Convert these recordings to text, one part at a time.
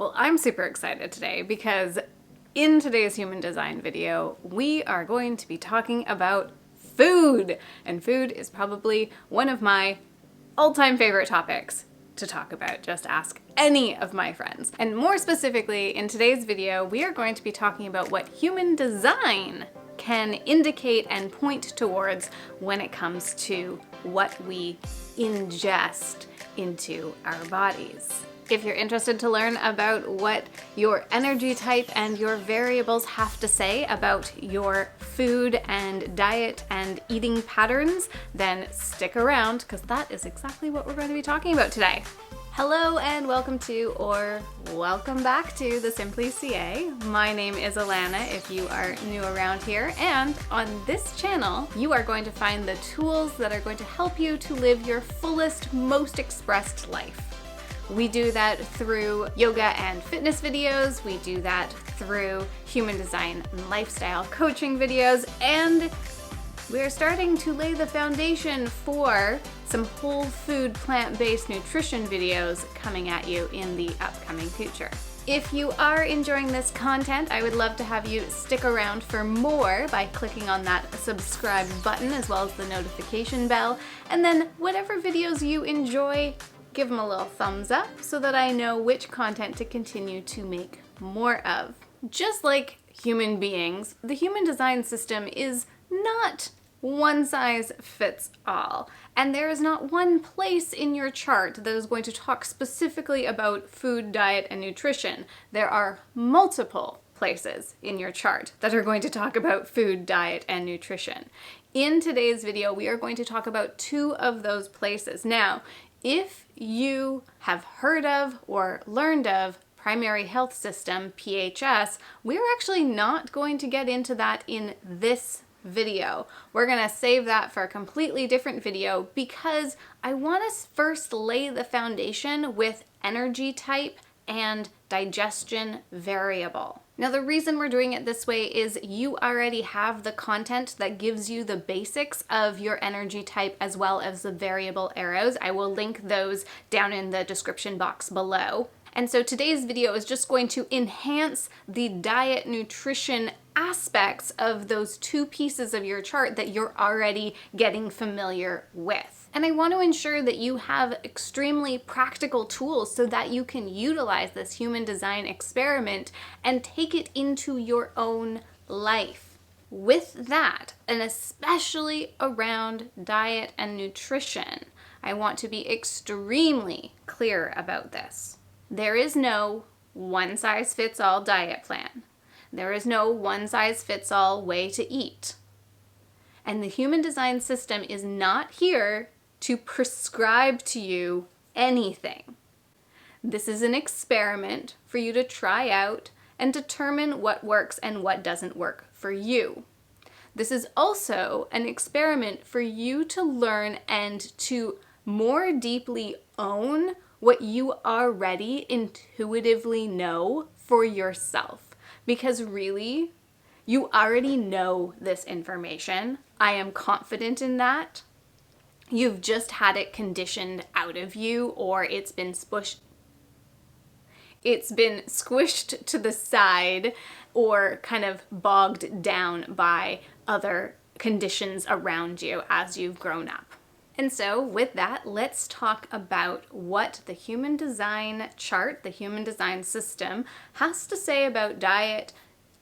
Well, I'm super excited today because in today's human design video, we are going to be talking about food. And food is probably one of my all-time favorite topics to talk about. Just ask any of my friends. And more specifically, in today's video, we are going to be talking about what human design can indicate and point towards when it comes to what we ingest into our bodies. If you're interested to learn about what your energy type and your variables have to say about your food and diet and eating patterns, then stick around because that is exactly what we're going to be talking about today. Hello and welcome to, or welcome back to, the Simply CA. My name is Alana if you are new around here, and on this channel you are going to find the tools that are going to help you to live your fullest, most expressed life. We do that through yoga and fitness videos, we do that through human design and lifestyle coaching videos, and we're starting to lay the foundation for some whole food, plant-based nutrition videos coming at you in the upcoming future. If you are enjoying this content, I would love to have you stick around for more by clicking on that subscribe button as well as the notification bell, and then whatever videos you enjoy, give them a little thumbs up so that I know which content to continue to make more of. Just like human beings, the human design system is not one size fits all. And there is not one place in your chart that is going to talk specifically about food, diet, and nutrition. There are multiple places in your chart that are going to talk about food, diet, and nutrition. In today's video, we are going to talk about two of those places. Now, if you have heard of or learned of primary health system, PHS, we're actually not going to get into that in this video. We're going to save that for a completely different video because I want to first lay the foundation with energy type and digestion variable. Now, the reason we're doing it this way is you already have the content that gives you the basics of your energy type as well as the variable arrows. I will link those down in the description box below. And so today's video is just going to enhance the diet nutrition aspects of those two pieces of your chart that you're already getting familiar with. And I want to ensure that you have extremely practical tools so that you can utilize this human design experiment and take it into your own life. With that, and especially around diet and nutrition, I want to be extremely clear about this. There is no one-size-fits-all diet plan. There is no one-size-fits-all way to eat. And the human design system is not here to prescribe to you anything. This is an experiment for you to try out and determine what works and what doesn't work for you. This is also an experiment for you to learn and to more deeply own what you already intuitively know for yourself. Because really, you already know this information. I am confident in that. You've just had it conditioned out of you, or it's been squished to the side or kind of bogged down by other conditions around you as you've grown up. And so with that, let's talk about what the human design chart, the human design system, has to say about diet,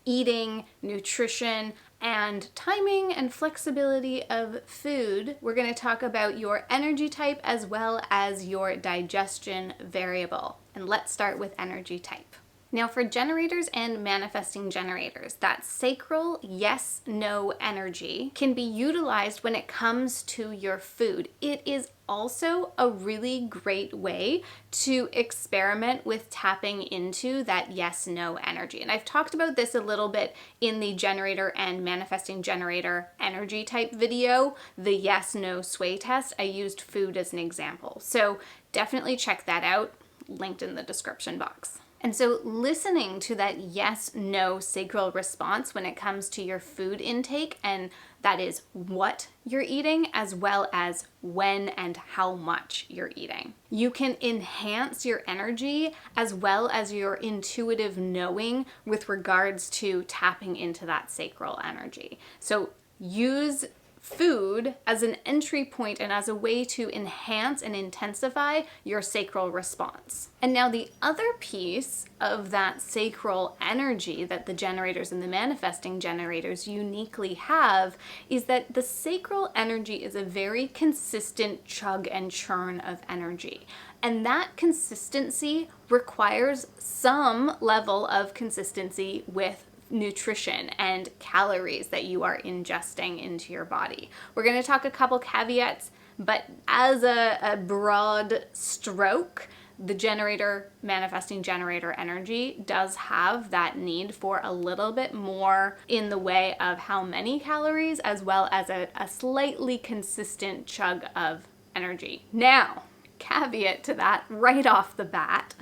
eating, nutrition, and timing and flexibility of food. We're going to talk about your energy type as well as your digestion variable. And let's start with energy type. Now, for generators and manifesting generators, that sacral yes-no energy can be utilized when it comes to your food. It is also a really great way to experiment with tapping into that yes-no energy. And I've talked about this a little bit in the generator and manifesting generator energy type video, the yes-no sway test. I used food as an example. So definitely check that out, linked in the description box. And so listening to that yes-no sacral response when it comes to your food intake, and that is what you're eating as well as when and how much you're eating. You can enhance your energy as well as your intuitive knowing with regards to tapping into that sacral energy. So use food as an entry point and as a way to enhance and intensify your sacral response. And now the other piece of that sacral energy that the generators and the manifesting generators uniquely have is that the sacral energy is a very consistent chug and churn of energy. And that consistency requires some level of consistency with nutrition and calories that you are ingesting into your body. We're going to talk a couple caveats, but as a broad stroke, the generator, manifesting generator energy does have that need for a little bit more in the way of how many calories as well as a slightly consistent chug of energy. Now, caveat to that right off the bat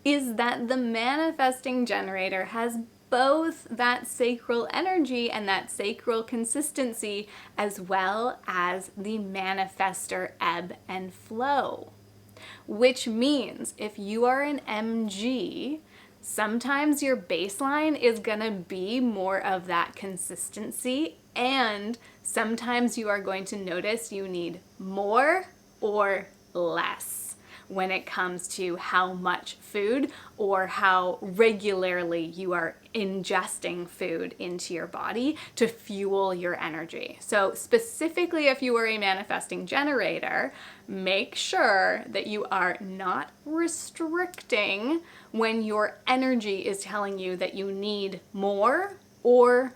is that the manifesting generator has both that sacral energy and that sacral consistency as well as the manifestor ebb and flow. Which means if you are an MG, sometimes your baseline is gonna be more of that consistency, and sometimes you are going to notice you need more or less when it comes to how much food or how regularly you are ingesting food into your body to fuel your energy. So specifically if you are a manifesting generator, make sure that you are not restricting when your energy is telling you that you need more, or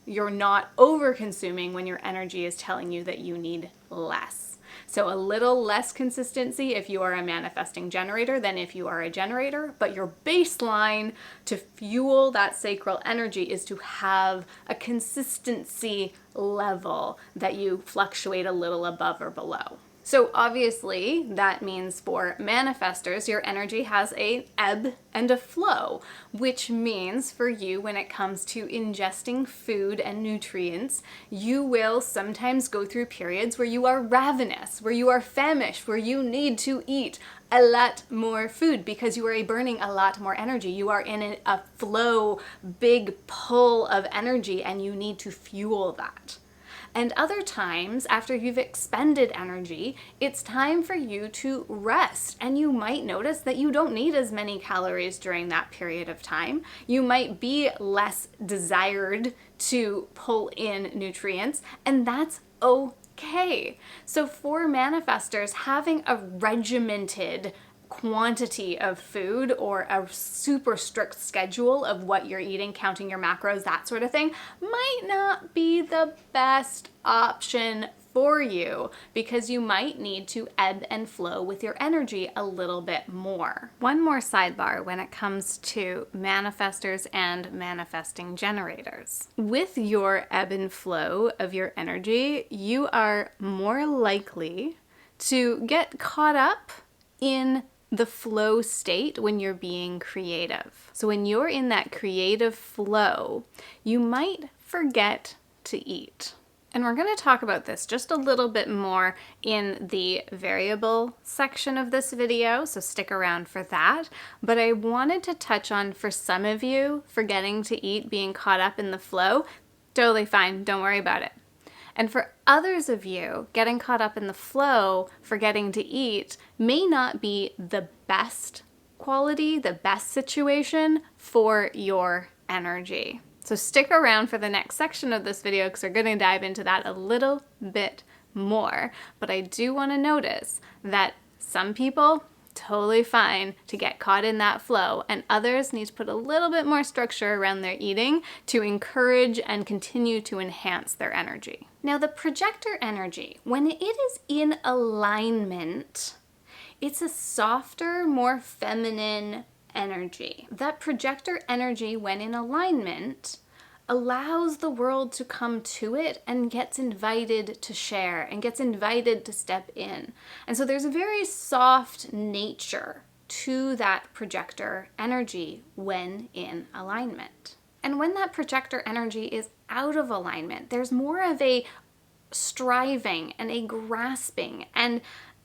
you're not over consuming when your energy is telling you that you need less. So a little less consistency if you are a manifesting generator than if you are a generator, but your baseline to fuel that sacral energy is to have a consistency level that you fluctuate a little above or below. So obviously that means for manifestors, your energy has an ebb and a flow, which means for you when it comes to ingesting food and nutrients, you will sometimes go through periods where you are ravenous, where you are famished, where you need to eat a lot more food because you are burning a lot more energy. You are in a flow, big pull of energy, and you need to fuel that. And other times, after you've expended energy, it's time for you to rest. And you might notice that you don't need as many calories during that period of time. You might be less desired to pull in nutrients, and that's okay. So for manifestors, having a regimented quantity of food or a super strict schedule of what you're eating, counting your macros, that sort of thing, might not be the best option for you because you might need to ebb and flow with your energy a little bit more. One more sidebar when it comes to manifestors and manifesting generators. With your ebb and flow of your energy, you are more likely to get caught up in the flow state when you're being creative. So when you're in that creative flow, you might forget to eat. And we're going to talk about this just a little bit more in the variable section of this video, so stick around for that. But I wanted to touch on, for some of you, forgetting to eat, being caught up in the flow, totally fine, don't worry about it. And for others of you, getting caught up in the flow, forgetting to eat, may not be the best quality, the best situation for your energy. So stick around for the next section of this video because we're going to dive into that a little bit more. But I do want to notice that some people, totally fine to get caught in that flow, and others need to put a little bit more structure around their eating to encourage and continue to enhance their energy. Now, the projector energy, when it is in alignment, it's a softer, more feminine energy. That projector energy, when in alignment, allows the world to come to it and gets invited to share and gets invited to step in. And so there's a very soft nature to that projector energy when in alignment. And when that projector energy is out of alignment, there's more of a striving and a grasping and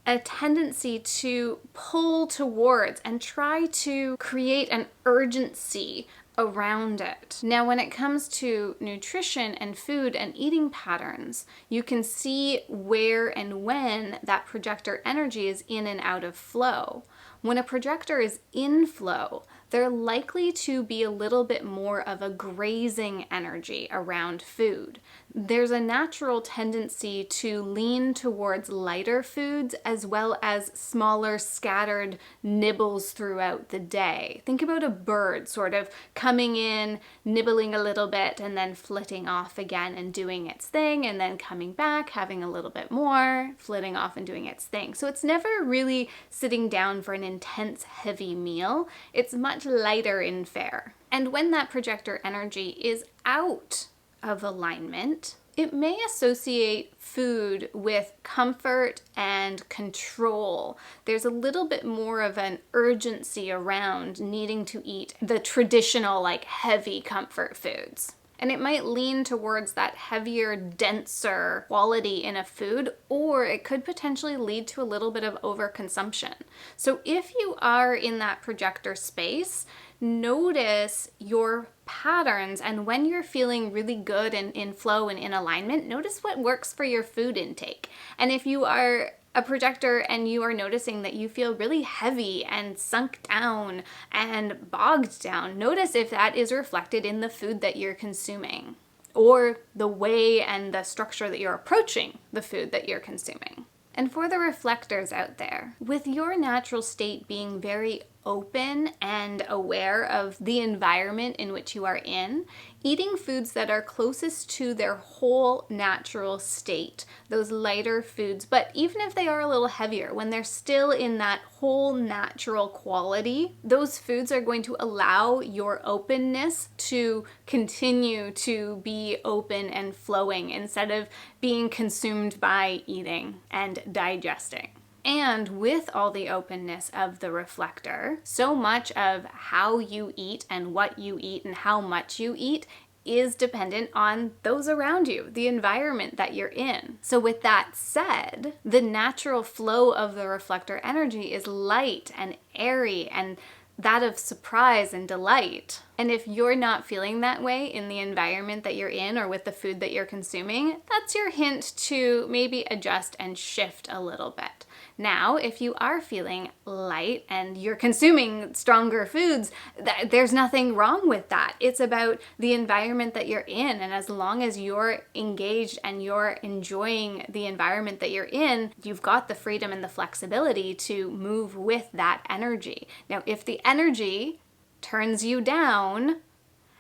a tendency to pull towards and try to create an urgency around it. Now, when it comes to nutrition and food and eating patterns, you can see where and when that projector energy is in and out of flow. When a projector is in flow, they're likely to be a little bit more of a grazing energy around food. There's a natural tendency to lean towards lighter foods as well as smaller scattered nibbles throughout the day. Think about a bird sort of coming in, nibbling a little bit, and then flitting off again and doing its thing, and then coming back, having a little bit more, flitting off and doing its thing. So it's never really sitting down for an intense, heavy meal. It's much lighter in fare. And when that projector energy is out of alignment, it may associate food with comfort and control. There's a little bit more of an urgency around needing to eat the traditional, like, heavy comfort foods. And it might lean towards that heavier, denser quality in a food, or it could potentially lead to a little bit of overconsumption. So if you are in that projector space, notice your patterns, and when you're feeling really good and in flow and in alignment, notice what works for your food intake. And if you are a projector and you are noticing that you feel really heavy and sunk down and bogged down, notice if that is reflected in the food that you're consuming or the way and the structure that you're approaching the food that you're consuming. And for the reflectors out there, with your natural state being very open and aware of the environment in which you are in, eating foods that are closest to their whole natural state, those lighter foods, but even if they are a little heavier, when they're still in that whole natural quality, those foods are going to allow your openness to continue to be open and flowing instead of being consumed by eating and digesting. And with all the openness of the reflector, so much of how you eat and what you eat and how much you eat is dependent on those around you, the environment that you're in. So with that said, the natural flow of the reflector energy is light and airy and that of surprise and delight. And if you're not feeling that way in the environment that you're in or with the food that you're consuming, that's your hint to maybe adjust and shift a little bit. Now, if you are feeling light and you're consuming stronger foods, there's nothing wrong with that. It's about the environment that you're in. And as long as you're engaged and you're enjoying the environment that you're in, you've got the freedom and the flexibility to move with that energy. Now, if the energy turns you down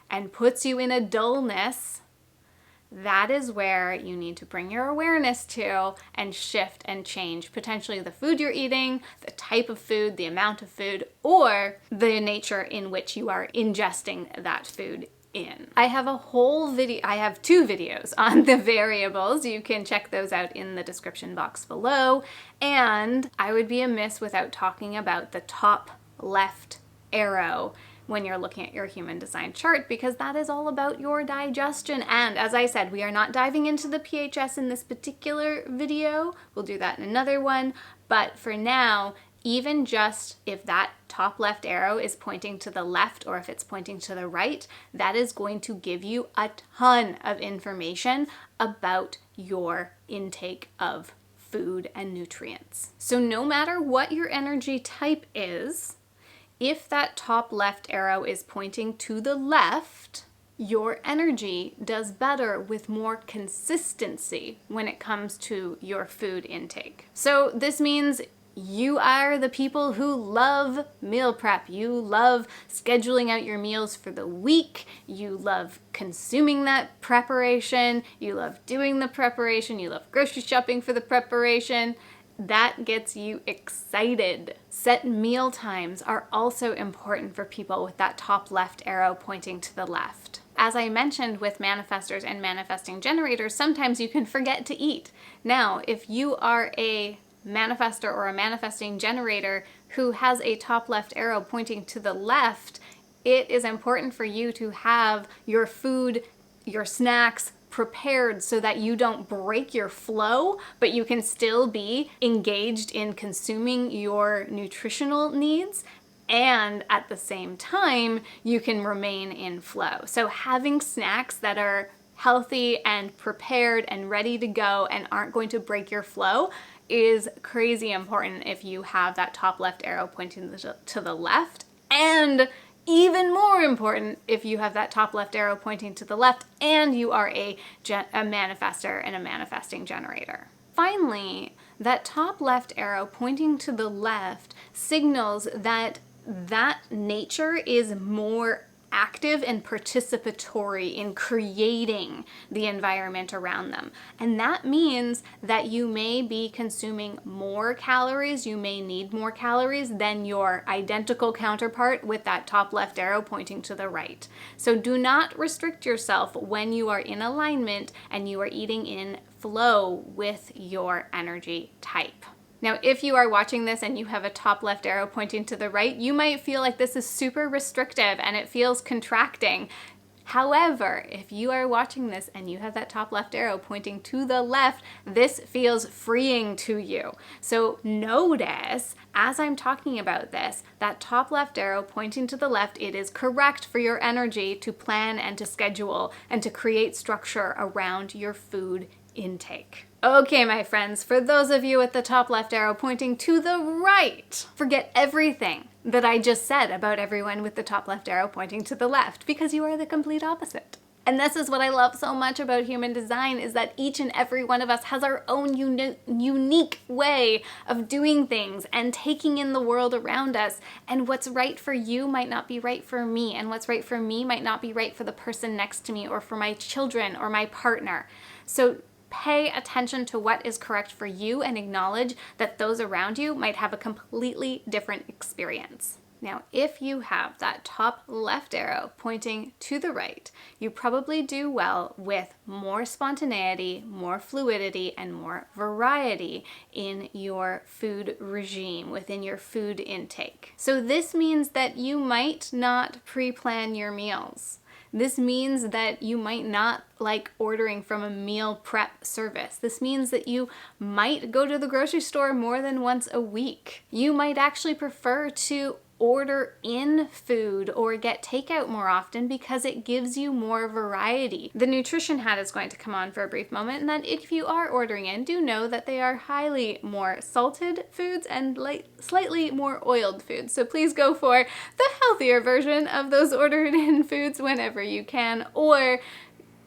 and puts you in a dullness, that is where you need to bring your awareness to and shift and change potentially the food you're eating, the type of food, the amount of food, or the nature in which you are ingesting that food in. I have two videos on the variables. You can check those out in the description box below. And I would be amiss without talking about the top left arrow when you're looking at your human design chart, because that is all about your digestion. And as I said, we are not diving into the PHS in this particular video. We'll do that in another one. But for now, even just if that top left arrow is pointing to the left or if it's pointing to the right, that is going to give you a ton of information about your intake of food and nutrients. So no matter what your energy type is, if that top left arrow is pointing to the left, your energy does better with more consistency when it comes to your food intake. So this means you are the people who love meal prep. You love scheduling out your meals for the week. You love consuming that preparation. You love doing the preparation. You love grocery shopping for the preparation. That gets you excited. Set meal times are also important for people with that top left arrow pointing to the left. As I mentioned with manifestors and manifesting generators, sometimes you can forget to eat. Now, if you are a manifestor or a manifesting generator who has a top left arrow pointing to the left, it is important for you to have your food, your snacks prepared so that you don't break your flow, but you can still be engaged in consuming your nutritional needs. And at the same time, you can remain in flow. So having snacks that are healthy and prepared and ready to go and aren't going to break your flow is crazy important if you have that top left arrow pointing to the left. And even more important if you have that top left arrow pointing to the left and you are a manifestor and a manifesting generator. Finally, that top left arrow pointing to the left signals that nature is more active and participatory in creating the environment around them. And that means that you may be consuming more calories, you may need more calories than your identical counterpart with that top left arrow pointing to the right. So do not restrict yourself when you are in alignment and you are eating in flow with your energy type. Now, if you are watching this and you have a top left arrow pointing to the right, you might feel like this is super restrictive and it feels contracting. However, if you are watching this and you have that top left arrow pointing to the left, this feels freeing to you. So notice, as I'm talking about this, that top left arrow pointing to the left, it is correct for your energy to plan and to schedule and to create structure around your food intake. Okay, my friends, for those of you with the top left arrow pointing to the right, forget everything that I just said about everyone with the top left arrow pointing to the left, because you are the complete opposite. And this is what I love so much about human design, is that each and every one of us has our own unique way of doing things and taking in the world around us. And what's right for you might not be right for me. And what's right for me might not be right for the person next to me or for my children or my partner. So pay attention to what is correct for you and acknowledge that those around you might have a completely different experience. Now, if you have that top left arrow pointing to the right, you probably do well with more spontaneity, more fluidity, and more variety in your food regime, within your food intake. So this means that you might not pre-plan your meals. This means that you might not like ordering from a meal prep service. This means that you might go to the grocery store more than once a week. You might actually prefer to order in food or get takeout more often because it gives you more variety. The nutrition hat is going to come on for a brief moment, and that if you are ordering in, do know that they are highly more salted foods and slightly more oiled foods. So please go for the healthier version of those ordered in foods whenever you can, or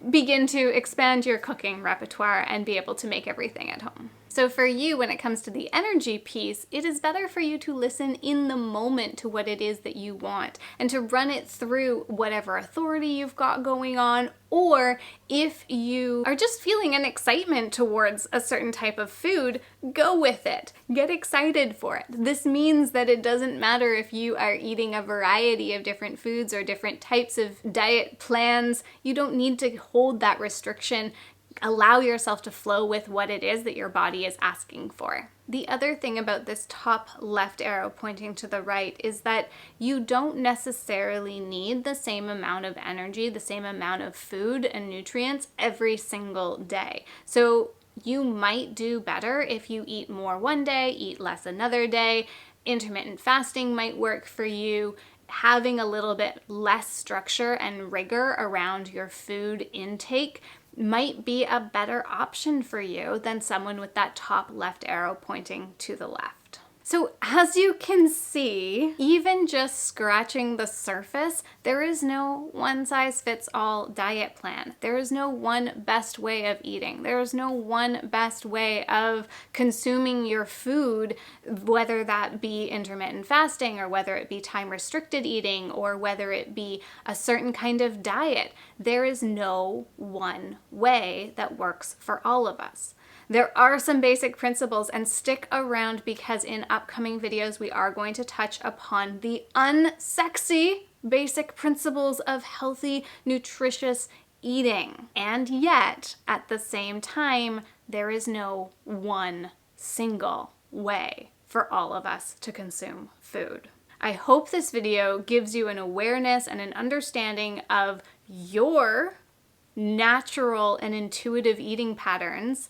begin to expand your cooking repertoire and be able to make everything at home. So for you, when it comes to the energy piece, it is better for you to listen in the moment to what it is that you want and to run it through whatever authority you've got going on, or if you are just feeling an excitement towards a certain type of food, go with it. Get excited for it. This means that it doesn't matter if you are eating a variety of different foods or different types of diet plans. You don't need to hold that restriction. Allow yourself to flow with what it is that your body is asking for. The other thing about this top left arrow pointing to the right is that you don't necessarily need the same amount of energy, the same amount of food and nutrients every single day. So you might do better if you eat more one day, eat less another day. Intermittent fasting might work for you. Having a little bit less structure and rigor around your food intake might be a better option for you than someone with that top left arrow pointing to the left. So as you can see, even just scratching the surface, there is no one-size-fits-all diet plan. There is no one best way of eating. There is no one best way of consuming your food, whether that be intermittent fasting or whether it be time-restricted eating or whether it be a certain kind of diet. There is no one way that works for all of us. There are some basic principles, and stick around because in upcoming videos we are going to touch upon the unsexy basic principles of healthy, nutritious eating. And yet, at the same time, there is no one single way for all of us to consume food. I hope this video gives you an awareness and an understanding of your natural and intuitive eating patterns,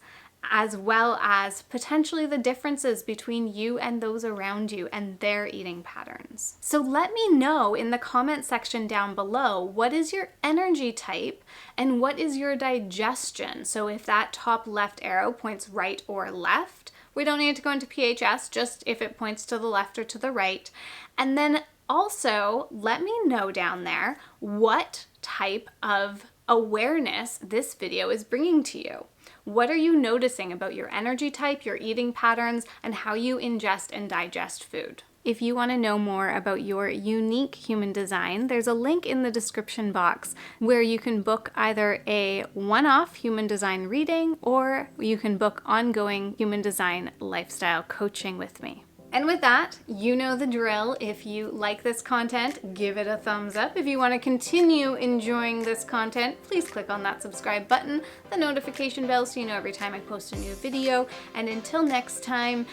as well as potentially the differences between you and those around you and their eating patterns. So let me know in the comment section down below, what is your energy type and what is your digestion? So if that top left arrow points right or left, we don't need to go into PHS, just if it points to the left or to the right. And then also let me know down there what type of awareness this video is bringing to you. What are you noticing about your energy type, your eating patterns, and how you ingest and digest food? If you want to know more about your unique human design, there's a link in the description box where you can book either a one-off human design reading or you can book ongoing human design lifestyle coaching with me. And with that, you know the drill. If you like this content, give it a thumbs up. If you want to continue enjoying this content, please click on that subscribe button, the notification bell, so you know every time I post a new video. And until next time,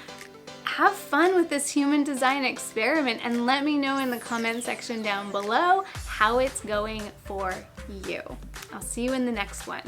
have fun with this human design experiment and let me know in the comment section down below how it's going for you. I'll see you in the next one.